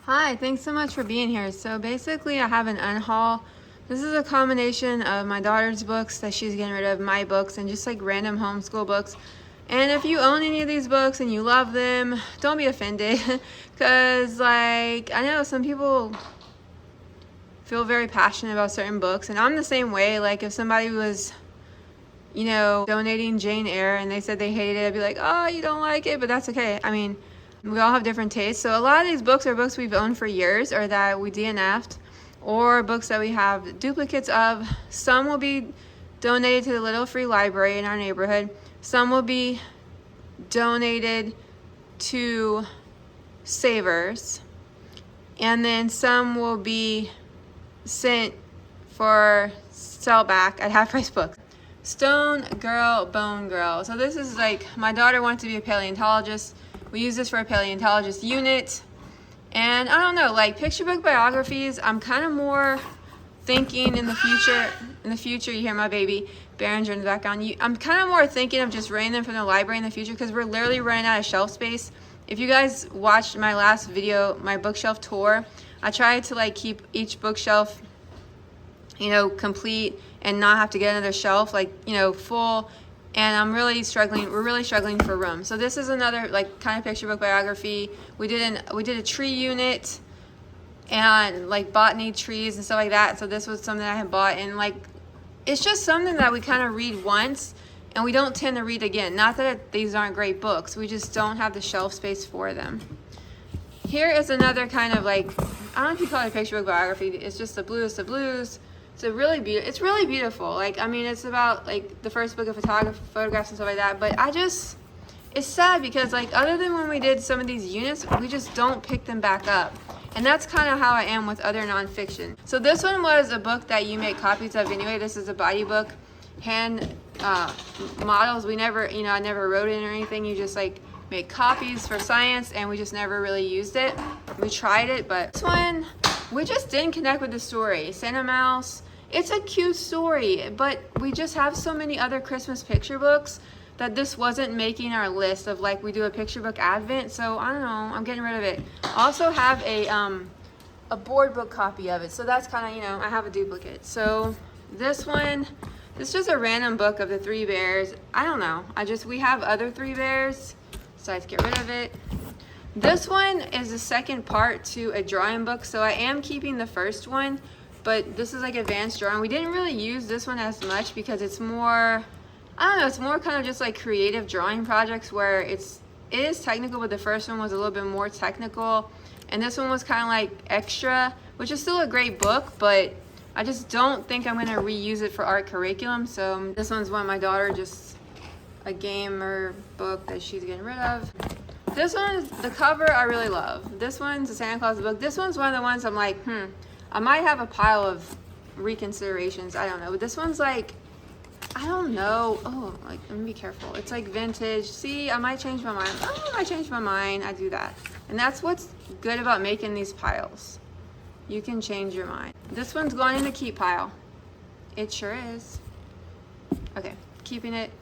Hi, thanks so much for being here. So basically I have an unhaul. This is a combination of my daughter's books that she's getting rid of, my books, and just like random homeschool books. And if you own any of these books and you love them, don't be offended because like I know some people feel very passionate about certain books, and I'm the same way. Like if somebody was donating Jane Eyre and they said they hated it, I'd be like, oh, you don't like it, but that's okay. I mean, we all have different tastes. So a lot of these books are books we've owned for years or that we DNF'd, or books that we have duplicates of. Some will be donated to the Little Free Library in our neighborhood. Some will be donated to Savers. And then some will be sent for sell back at half price books. Stone Girl, Bone Girl. So this is like, my daughter wanted to be a paleontologist. We use this for a paleontologist unit. And I don't know, like picture book biographies, I'm kind of more thinking in the future, you hear my baby Behringer in the background. I'm kind of more thinking of just renting them from the library in the future because we're literally running out of shelf space. If you guys watched my last video, my bookshelf tour, I tried to like keep each bookshelf, complete and not have to get another shelf, full. And we're really struggling for room. So this is another like kind of picture book biography. We did a tree unit and like botany trees and stuff like that. So this was something I had bought, and like it's just something that we kind of read once and we don't tend to read again. Not that these aren't great books, we just don't have the shelf space for them. Here is another kind of like, I don't know if you call it a picture book biography, it's just the blues. It's really beautiful. Like, I mean, it's about like the first book of photographs and stuff like that. But it's sad because like other than when we did some of these units, we just don't pick them back up. And that's kind of how I am with other nonfiction. So this one was a book that you make copies of anyway. This is a body book, hand models. I never wrote it or anything. You just like make copies for science, and we just never really used it. We tried it, but this one, we just didn't connect with the story. Santa Mouse, it's a cute story, but we just have so many other Christmas picture books that this wasn't making our list of like, we do a picture book advent. So I don't know, I'm getting rid of it. I also have a board book copy of it. So that's kind of, I have a duplicate. So this one, this is just a random book of the Three Bears. I don't know. We have other Three Bears, so I have to get rid of it. This one is the second part to a drawing book, so I am keeping the first one, but this is like advanced drawing. We didn't really use this one as much because it's more, I don't know, it's more kind of just like creative drawing projects where it is technical, but the first one was a little bit more technical, and this one was kind of like extra, which is still a great book, but I just don't think I'm going to reuse it for art curriculum. So this one's one of my daughter, just a gamer book that she's getting rid of. This one, the cover I really love. This one's a Santa Claus book. This one's one of the ones I'm like, I might have a pile of reconsiderations. I don't know. But this one's like, I don't know. Oh, like, let me be careful. It's like vintage. See, I might change my mind. Oh, I might change my mind. I do that. And that's what's good about making these piles. You can change your mind. This one's going in the keep pile. It sure is. Okay, keeping it.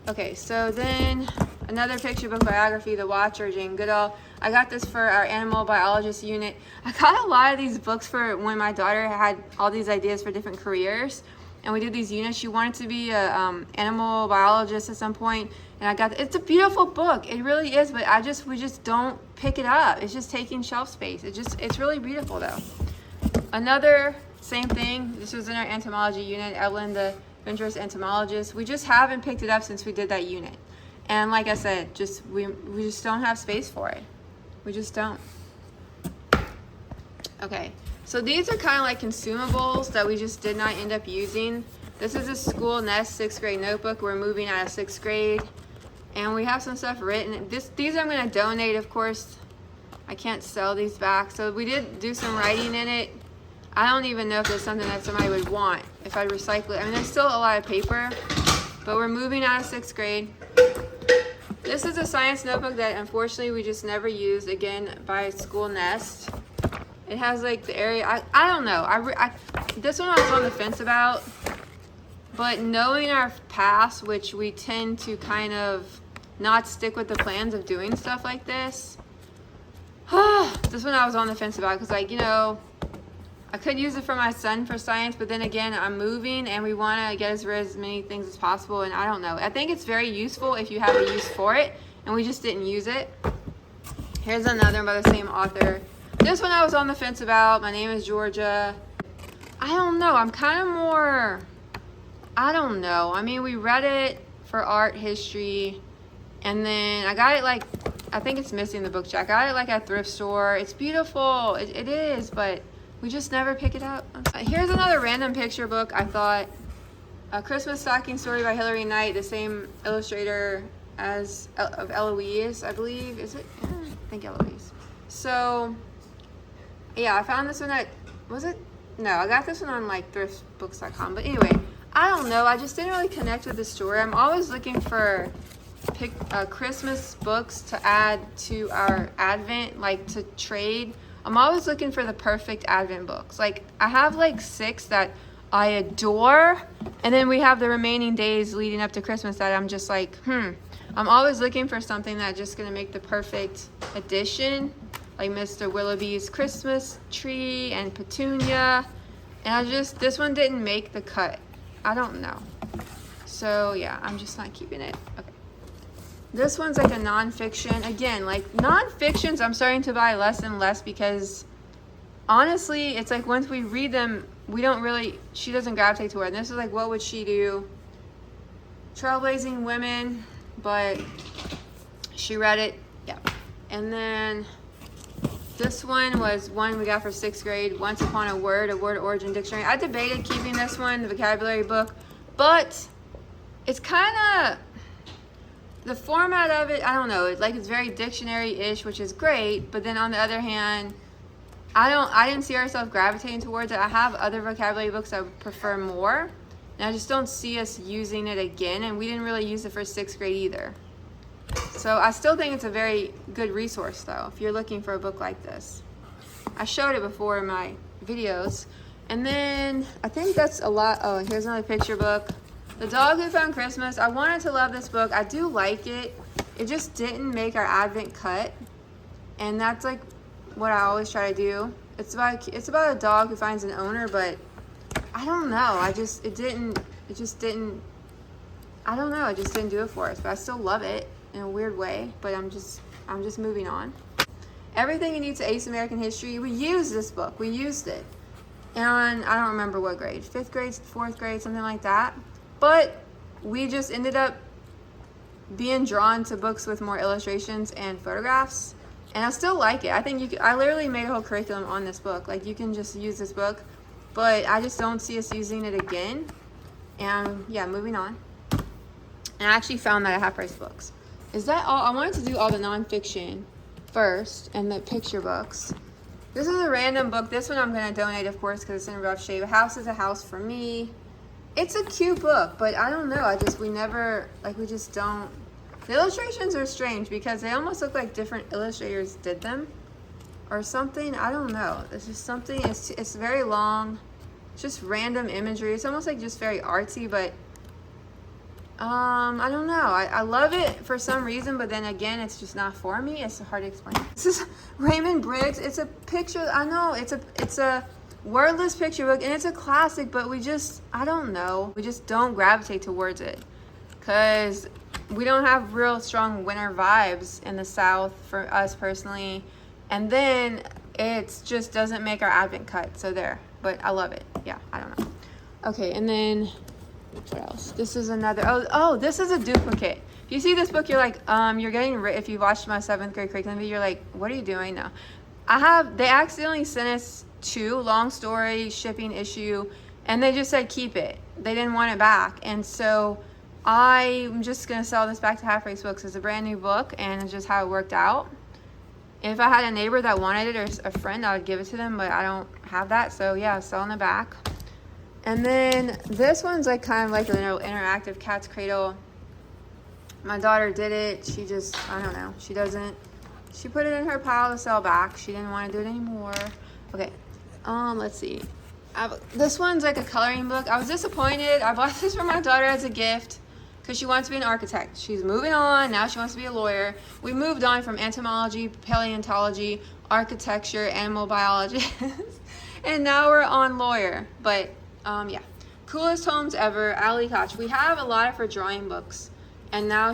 Okay, so then another picture book biography, The Watcher, Jane Goodall. I got this for our animal biologist unit. I got a lot of these books for when my daughter had all these ideas for different careers, and we did these units. She wanted to be a animal biologist at some point, and it's a beautiful book. It really is, but we just don't pick it up. It's just taking shelf space. It's really beautiful though. Another same thing. This was in our entomology unit. Evelyn, the adventurous entomologist. We just haven't picked it up since we did that unit. And like I said, we just don't have space for it. We just don't. Okay, so these are kind of like consumables that we just did not end up using. This is a School Nest 6th grade notebook. We're moving out of 6th grade. And we have some stuff written. These I'm going to donate, of course. I can't sell these back. So we did do some writing in it. I don't even know if there's something that somebody would want if I recycle it. I mean, there's still a lot of paper, but we're moving out of 6th grade. This is a science notebook that unfortunately we just never used, again, by School Nest. It has like the area, I don't know. This one I was on the fence about, but knowing our past, which we tend to kind of not stick with the plans of doing stuff like this, This one I was on the fence about because, like, you know, I could use it for my son for science, but then again, I'm moving and we want to get as rid of as many things as possible, and I don't know. I think it's very useful if you have a use for it, and we just didn't use it. Here's another one by the same author. This one I was on the fence about. My name is Georgia. I don't know. I'm kind of more, I don't know. I mean, we read it for art history, and then I got it, like, I think it's missing the book check. I got it like at a thrift store. It's beautiful. It is, but we just never pick it up. Here's another random picture book. I thought, A Christmas Stocking Story by Hilary Knight, the same illustrator as of Eloise, I believe. Is it? I think Eloise. So, yeah, I found this one at, was it? No, I got this one on like thriftbooks.com. But anyway, I don't know. I just didn't really connect with the story. I'm always looking for Christmas books to add to our Advent, like to trade. I'm always looking for the perfect Advent books. Like, I have like 6 that I adore, and then we have the remaining days leading up to Christmas that I'm just like, I'm always looking for something that's just gonna make the perfect addition, like Mr. Willoughby's Christmas Tree and Petunia, and this one didn't make the cut. I don't know. So yeah, I'm just not keeping it. Okay. This one's like a nonfiction. Again, like nonfictions, I'm starting to buy less and less because honestly, it's like once we read them, we don't really, she doesn't gravitate toward it. And this is like, what would she do? Trailblazing Women, but she read it. Yeah. And then this one was one we got for 6th grade, Once Upon a Word Origin Dictionary. I debated keeping this one, the vocabulary book, but it's kind of, the format of it, I don't know. It's very dictionary-ish, which is great. But then on the other hand, I didn't see ourselves gravitating towards it. I have other vocabulary books I would prefer more, and I just don't see us using it again. And we didn't really use it for 6th grade either. So I still think it's a very good resource, though, if you're looking for a book like this. I showed it before in my videos, and then I think that's a lot. Oh, here's another picture book. The Dog Who Found Christmas. I wanted to love this book. I do like it. It just didn't make our Advent cut. And that's like what I always try to do. It's about a dog who finds an owner, but I don't know. I just didn't do it for us. But I still love it in a weird way. But I'm just moving on. Everything You Need to Ace American History. We used this book. We used it. And I don't remember what grade. 5th grade, 4th grade, something like that. But we just ended up being drawn to books with more illustrations and photographs, and I still like it. I think I literally made a whole curriculum on this book. Like, you can just use this book, but I just don't see us using it again. And yeah, moving on. And I actually found that at Half Price Books. Is that all? I wanted to do all the nonfiction first and the picture books. This is a random book. This one I'm going to donate, of course, because it's in rough shape. A House is a House for Me. It's a cute book, but I don't know. We just don't. The illustrations are strange because they almost look like different illustrators did them or something. I don't know. It's just something. It's very long. It's just random imagery. It's almost like just very artsy, but I don't know. I love it for some reason, but then again, it's just not for me. It's hard to explain. This is Raymond Briggs. It's a picture. I know. It's a wordless picture book, and it's a classic, but I don't know. We just don't gravitate towards it because we don't have real strong winter vibes in the South for us personally. And then it just doesn't make our Advent cut. So there, but I love it. Yeah, I don't know. Okay, and then what else? This is another, oh, this is a duplicate. If you see this book, you're like, if you watched my 7th grade curriculum video, you're like, what are you doing now? They accidentally sent us 2 long story shipping issue, and they just said keep it. They didn't want it back, and so I'm just gonna sell this back to Half Price Books. It's a brand new book, and it's just how it worked out. If I had a neighbor that wanted it or a friend, I would give it to them, but I don't have that, so yeah, selling it back. And then this one's like kind of like an interactive cat's cradle. My daughter did it. She just, I don't know, she put it in her pile to sell back. She didn't want to do it anymore. Okay. Let's see. This one's like a coloring book. I was disappointed. I bought this for my daughter as a gift, because she wants to be an architect. She's moving on. Now she wants to be a lawyer. We moved on from entomology, paleontology, architecture, animal biology, and now we're on lawyer. But yeah, coolest homes ever, Ali Koch. We have a lot of her drawing books, and now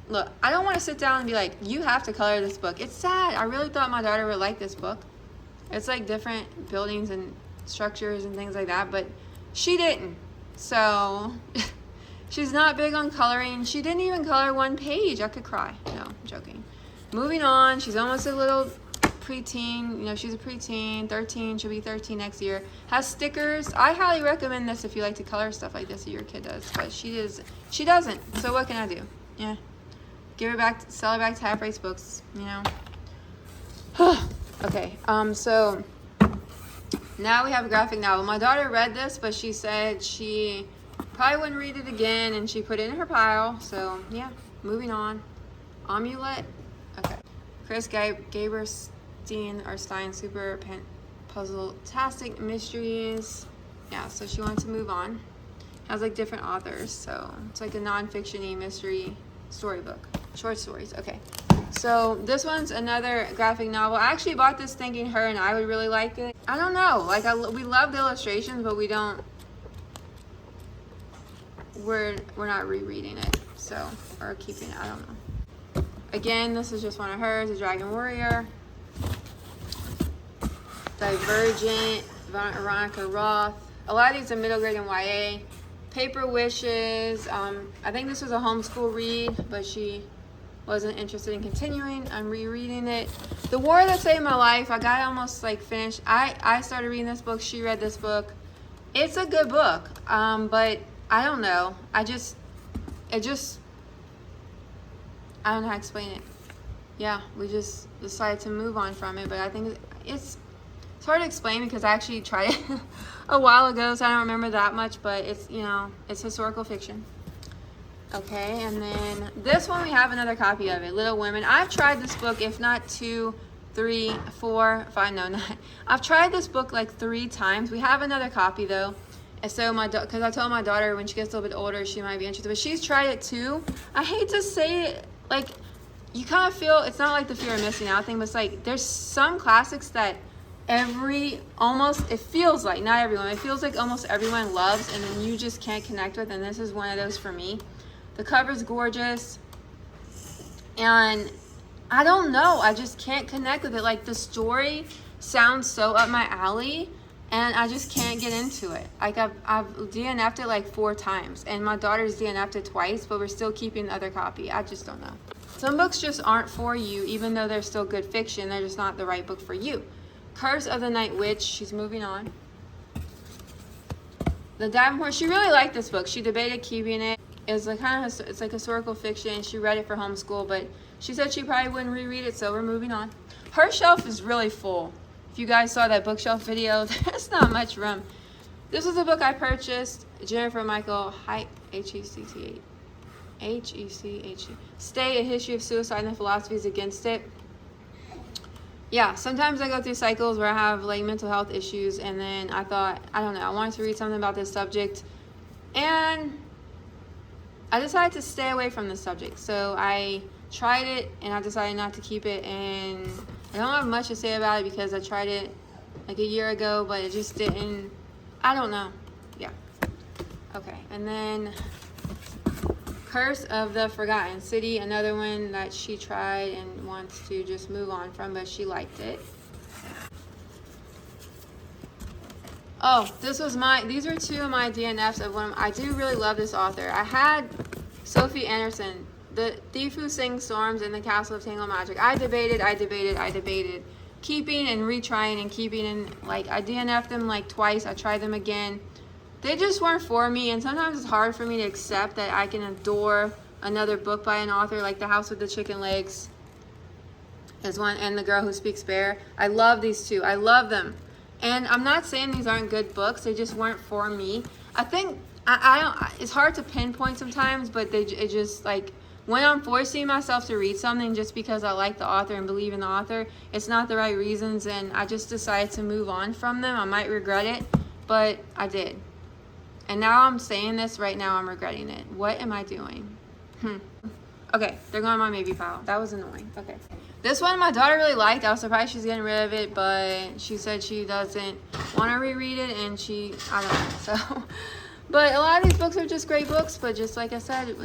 look, I don't want to sit down and be like, you have to color this book. It's sad. I really thought my daughter would like this book. It's like different buildings and structures and things like that, but she didn't. So she's not big on coloring. She didn't even color one page. I could cry. No, I'm joking. Moving on. She's almost a little preteen. You know, she's a preteen, 13. She'll be 13 next year. Has stickers. I highly recommend this if you like to color stuff like this, or your kid does. But she doesn't. So what can I do? Yeah. Give her back, sell her back to Half Price Books, you know. Okay, so now we have a graphic novel. My daughter read this, but she said she probably wouldn't read it again, and she put it in her pile. So yeah, moving on. Amulet. Okay. Chris Gaberstein or Stein, super puzzle-tastic mysteries. Yeah, so she wants to move on. Has like different authors, so it's like a non-fiction-y mystery storybook. Short stories. Okay, so this one's another graphic novel. I actually bought this thinking her and I would really like it. I don't know, like we love the illustrations, but we're not rereading it, so, or keeping it. I don't know. Again, this is just one of hers, a Dragon Warrior, Divergent, Veronica Roth. A lot of these are middle grade and YA. Paper Wishes. I think this was a homeschool read, but she wasn't interested in continuing. I'm rereading it. The War That Saved My Life. I got it almost like finished. I started reading this book. She read this book. It's a good book, but I don't know. I don't know how to explain it. Yeah, we just decided to move on from it, but I think it's hard to explain because I actually tried it a while ago, so I don't remember that much, but it's, you know, it's historical fiction. Okay, and then this one we have another copy of it, Little Women. I've tried this book, if not 2, 3, 4, 5, no, not. I've tried this book like 3 times. We have another copy though, and so because I told my daughter when she gets a little bit older she might be interested, but she's tried it too. I hate to say it, like, you kind of feel, it's not like the fear of missing out thing, but it's like there's some classics that it feels like, not everyone, it feels like almost everyone loves, and then you just can't connect with, and this is one of those for me. The cover's gorgeous, and I don't know, I just can't connect with it. Like, the story sounds so up my alley, and I just can't get into it. Like, I've DNF'd it like 4 times, and my daughter's DNF'd it twice, but we're still keeping the other copy. I just don't know. Some books just aren't for you, even though they're still good fiction. They're just not the right book for you. Curse of the Night Witch. She's moving on. The Davenport. She really liked this book. She debated keeping it. It's like it's like historical fiction. She read it for homeschool, but she said she probably wouldn't reread it, so we're moving on. Her shelf is really full. If you guys saw that bookshelf video, there's not much room. This was a book I purchased. Jennifer Michael Hecte, H-E-C-T-E. H-E-C-H-E. Stay, A History of Suicide and the Philosophies Against It. Yeah, sometimes I go through cycles where I have like mental health issues, and then I thought, I don't know, I wanted to read something about this subject, and I decided to stay away from this subject. So I tried it, and I decided not to keep it, and I don't have much to say about it because I tried it like a year ago, but it just didn't, I don't know. Yeah. Okay, and then Curse of the Forgotten City, another one that she tried and wants to just move on from, but she liked it. Oh, these were 2 of my DNFs of one. I do really love this author. I had Sophie Anderson, The Thief Who Sings Storms in the Castle of Tangled Magic. I debated, keeping and retrying and keeping, and like I DNF'd them like twice. I tried them again. They just weren't for me, and sometimes it's hard for me to accept that I can adore another book by an author, like The House with the Chicken Legs is one, and The Girl Who Speaks Bear. I love these 2. I love them. And I'm not saying these aren't good books, they just weren't for me. I think, I don't, it's hard to pinpoint sometimes, but it just, like, when I'm forcing myself to read something just because I like the author and believe in the author, it's not the right reasons, and I just decided to move on from them. I might regret it, but I did. And now I'm saying this right now, I'm regretting it. What am I doing? Okay, they're going on my maybe pile. That was annoying. Okay. This one my daughter really liked. I was surprised she's getting rid of it, but she said she doesn't want to reread it, and I don't know. So, but a lot of these books are just great books, but just like I said,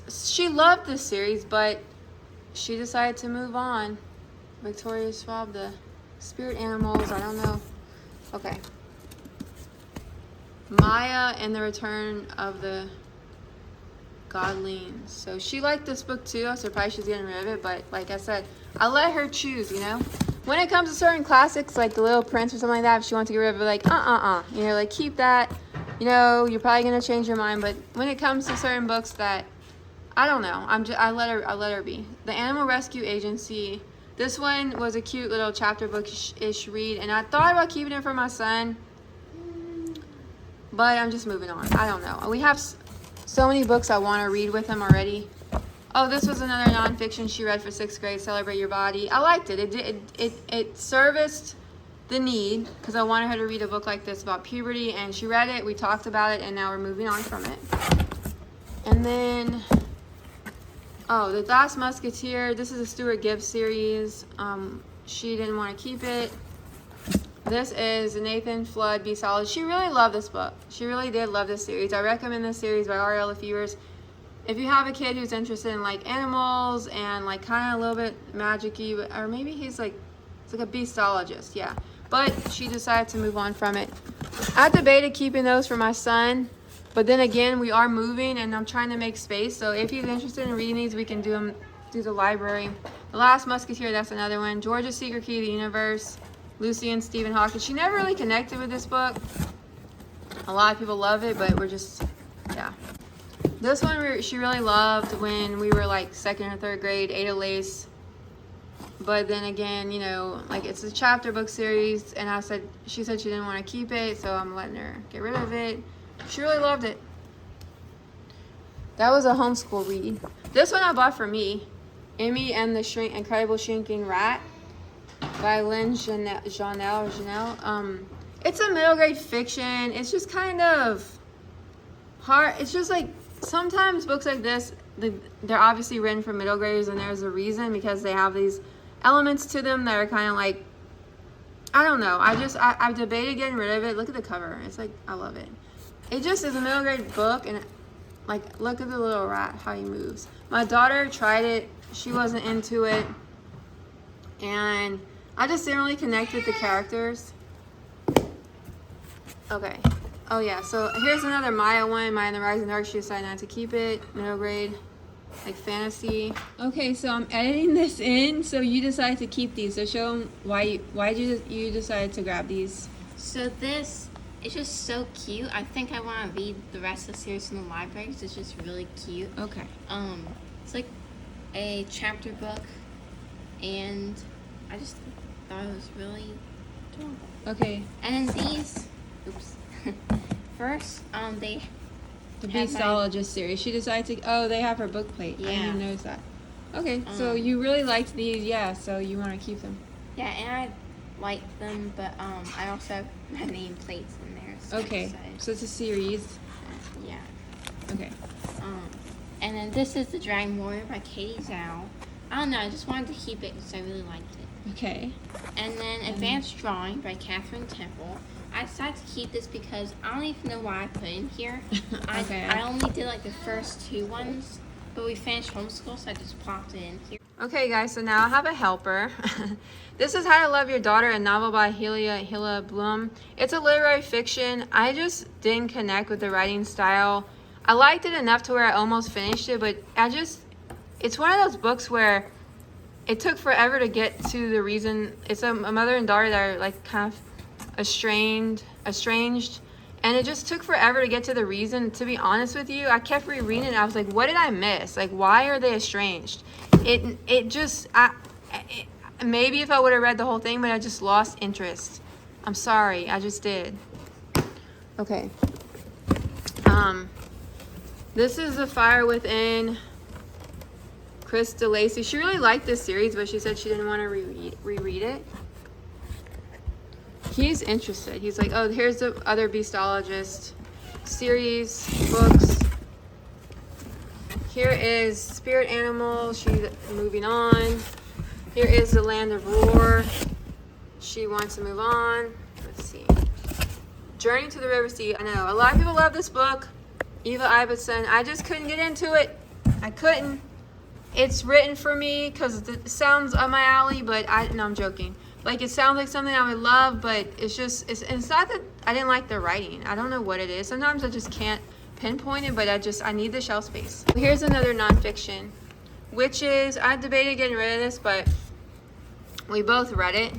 she loved this series, but she decided to move on. Victoria Schwab, the spirit animals, I don't know. Okay. Maya and the Return of the Godlings. So she liked this book too. I was surprised she's getting rid of it, but like I said, I let her choose, you know? When it comes to certain classics like The Little Prince or something like that, if she wants to get rid of it, like, you know, like keep that, you know, you're probably going to change your mind. But when it comes to certain books that, I don't know, I let her be. The Animal Rescue Agency. This one was a cute little chapter book-ish read, and I thought about keeping it for my son, but I'm just moving on. I don't know. We have so many books I want to read with him already. Oh, this was another nonfiction she read for 6th grade, Celebrate Your Body. I liked it. It serviced the need, because I wanted her to read a book like this about puberty, and she read it, we talked about it, and now we're moving on from it. And then, oh, The Last Musketeer. This is a Stuart Gibbs series. She didn't want to keep it. This is Nathan Flood, Be Solid. She really loved this book. She really did love this series. I recommend this series by R.L. Fevers. If you have a kid who's interested in like animals and like kind of a little bit magic-y, or maybe he's like a beastologist, yeah. But she decided to move on from it. I debated keeping those for my son, but then again, we are moving and I'm trying to make space. So if he's interested in reading these, we can do them through the library. The Last Musketeer, that's another one. George's Secret Key to the Universe. Lucy and Stephen Hawking. She never really connected with this book. A lot of people love it, but we're just, yeah. This one she really loved when we were like 2nd or 3rd grade, Ada Lace. But then again, you know, like it's a chapter book series, and she said she didn't want to keep it, so I'm letting her get rid of it. She really loved it. That was a homeschool read. This one I bought for me, Emmy and the Incredible Shrinking Rat by Lynn Janelle. It's a middle grade fiction. It's just kind of hard. It's just like sometimes books like this, they're obviously written for middle graders, and there's a reason, because they have these elements to them that are kind of like, I don't know. I've debated getting rid of it. Look at the cover. It's like, I love it. It just is a middle grade book, and like, look at the little rat, how he moves. My daughter tried it. She wasn't into it, and I just didn't really connect with the characters. Okay. Oh yeah, so here's another Maya one, Maya and the Rising Dark. She decided not to keep it. Middle grade, like fantasy. Okay, so I'm editing this in, so you decided to keep these. So show them why you decided to grab these. So this is just so cute. I think I want to read the rest of the series in the library because it's just really cute. Okay. It's like a chapter book, and I just thought it was really adorable. Okay. And these, oops. First, they the Beastologist series. She decided to. Oh, they have her book plate. Yeah. I didn't notice that. Okay, so you really liked these, yeah. So you want to keep them. Yeah, and I like them, but I also have my name plates in there. So okay, so it's a series. Yeah. Okay. And then this is The Dragon Warrior by Katie Zhao. I don't know. I just wanted to keep it because I really liked it. Okay. And then Advanced Drawing by Catherine Temple. I decided to keep this because I don't even know why I put it in here. Okay. I only did like the first 2 ones, but we finished homeschool, so I just plopped it in here. Okay, guys, so now I have a helper. This is How to Love Your Daughter, a novel by Hila Bloom. It's a literary fiction. I just didn't connect with the writing style. I liked it enough to where I almost finished it, but it's one of those books where it took forever to get to the reason. It's a mother and daughter that are like kind of estranged, and it just took forever to get to the reason. To be honest with you, I kept rereading it. I was like, what did I miss? Like, why are they estranged? Maybe if I would have read the whole thing, but I just lost interest. I'm sorry, I just did. Okay. This is The Fire Within, Chris DeLacy. She really liked this series, but she said she didn't want to reread it. He's interested. He's like, oh, here's the other Beastologist. series books. Here is Spirit Animal. She's moving on. Here is The Land of Roar. She wants to move on. Let's see. Journey to the River Sea. I know a lot of people love this book. Eva Ibbotson. I just couldn't get into it. I couldn't. It's written for me because it sounds up my alley, but no, I'm joking. Like, it sounds like something I would love, but it's not that I didn't like the writing. I don't know what it is. Sometimes I just can't pinpoint it, but I need the shelf space. Here's another nonfiction, which is, I debated getting rid of this, but we both read it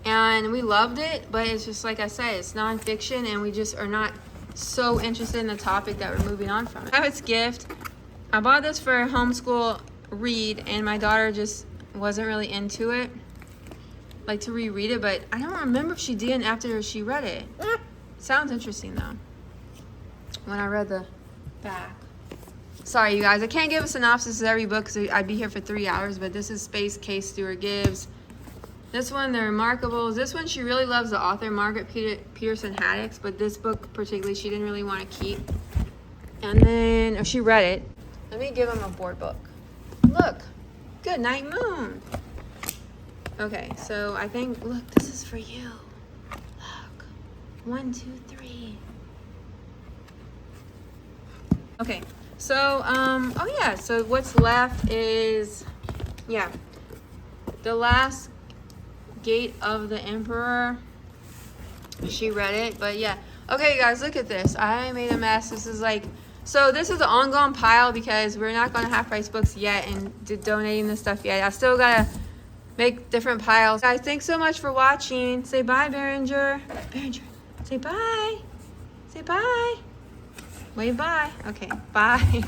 and we loved it, but it's just like I said, it's nonfiction and we just are not so interested in the topic that we're moving on from it. Habit's Gift. I bought this for a homeschool read and my daughter just wasn't really into it, like to reread it, but I don't remember if she did after she read it. Sounds interesting though, when I read the back. Sorry you guys, I can't give a synopsis of every book because I'd be here for 3 hours, but this is Space Case Stewart Gibbs. This one, The Remarkables. This one, she really loves the author, Margaret Peterson Haddix, but this book particularly, she didn't really want to keep. And then, she read it. Let me give them a board book. Look, Good Night Moon. Okay, so I think, look, this is for you. Look, 1, 2, 3. Okay, so, oh yeah, so what's left is, yeah, The Last Gate of the Emperor. She read it, but yeah. Okay, guys, look at this. I made a mess. This is like, so this is an ongoing pile because we're not going to half price books yet and donating this stuff yet. I still gotta make different piles. Guys, thanks so much for watching. Say bye, Behringer. Behringer, say bye. Say bye. Wave bye. Okay, bye.